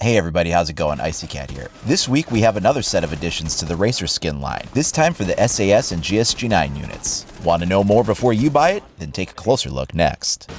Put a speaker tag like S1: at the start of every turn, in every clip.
S1: Hey everybody, how's it going? IcyCat here. This week we have another set of additions to the Racer Skin line, this time for the SAS and GSG9 units. Want to know more before you buy it? Then take a closer look next.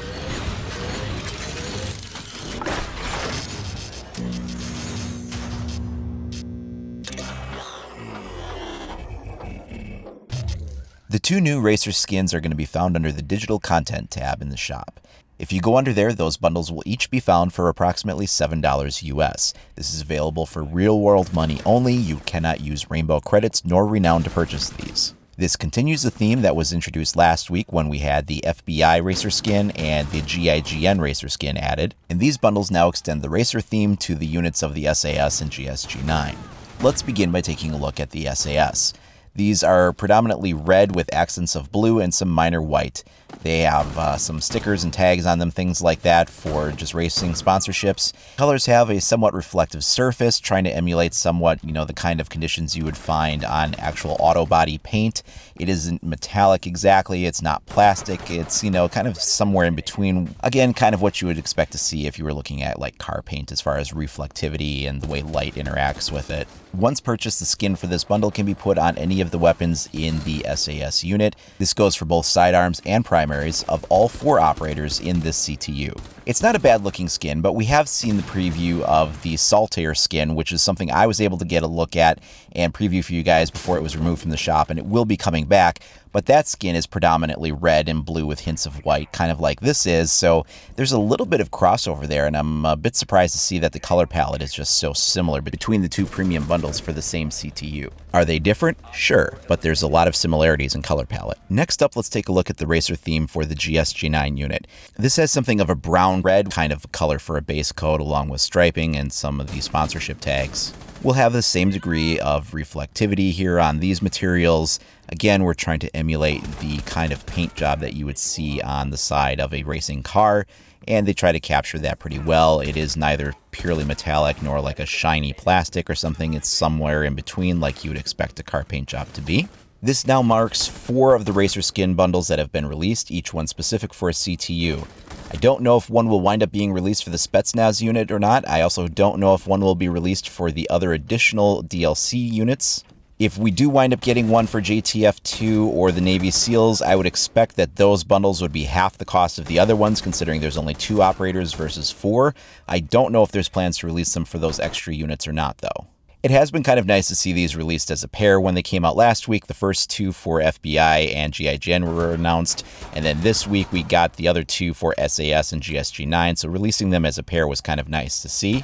S1: The two new Racer skins are going to be found under the Digital Content tab in the shop. If you go under there, those bundles will each be found for approximately $7 US. This is available for real-world money only. You cannot use Rainbow credits nor Renown to purchase these. This continues a theme that was introduced last week when we had the FBI Racer skin and the GIGN Racer skin added, and these bundles now extend the Racer theme to the units of the SAS and GSG9. Let's begin by taking a look at the SAS. These are predominantly red with accents of blue and some minor white. They have some stickers and tags on them, things like that for just racing sponsorships. Colors have a somewhat reflective surface, trying to emulate somewhat, the kind of conditions you would find on actual auto body paint. It isn't metallic exactly, it's not plastic, it's, kind of somewhere in between. Again, kind of what you would expect to see if you were looking at like car paint as far as reflectivity and the way light interacts with it. Once purchased, the skin for this bundle can be put on any of the weapons in the SAS unit. This goes for both sidearms and primaries of all 4 operators in this CTU. It's not a bad looking skin, but we have seen the preview of the Saltair skin, which is something I was able to get a look at and preview for you guys before it was removed from the shop, and it will be coming back. But that skin is predominantly red and blue with hints of white, kind of like this is, so there's a little bit of crossover there, and I'm a bit surprised to see that the color palette is just so similar between the two premium bundles for the same CTU. Are they different? Sure, but there's a lot of similarities in color palette. Next up, let's take a look at the Racer theme for the GSG9 unit. This has something of a brown-red kind of color for a base coat, along with striping and some of the sponsorship tags. We'll have the same degree of reflectivity here on these materials. Again, we're trying to emulate the kind of paint job that you would see on the side of a racing car, and they try to capture that pretty well. It is neither purely metallic nor like a shiny plastic or something. It's somewhere in between, like you would expect a car paint job to be. This now marks 4 of the Racer skin bundles that have been released, each one specific for a CTU. I don't know if one will wind up being released for the Spetsnaz unit or not. I also don't know if one will be released for the other additional DLC units. If we do wind up getting one for JTF2 or the Navy SEALs, I would expect that those bundles would be half the cost of the other ones, considering there's only 2 operators versus 4. I don't know if there's plans to release them for those extra units or not, though. It has been kind of nice to see these released as a pair. When they came out last week, the first 2 for FBI and GIGN were announced, and then this week we got the other 2 for SAS and GSG9, so releasing them as a pair was kind of nice to see.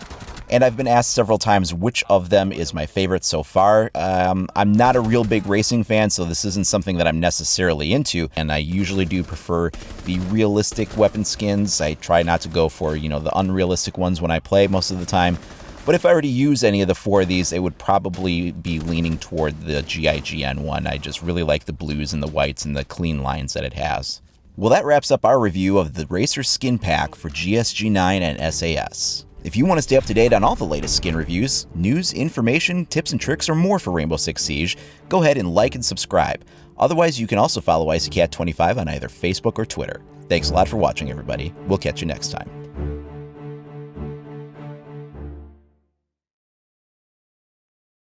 S1: And I've been asked several times which of them is my favorite so far. I'm not a real big racing fan, so this isn't something that I'm necessarily into, and I usually do prefer the realistic weapon skins. I try not to go for, the unrealistic ones when I play most of the time. But if I were to use any of the 4 of these, it would probably be leaning toward the GIGN one. I just really like the blues and the whites and the clean lines that it has. Well, that wraps up our review of the Racer skin pack for GSG9 and SAS. If you want to stay up to date on all the latest skin reviews, news, information, tips and tricks, or more for Rainbow Six Siege, go ahead and like and subscribe. Otherwise, you can also follow IcyCat25 on either Facebook or Twitter. Thanks a lot for watching, everybody. We'll catch you next time.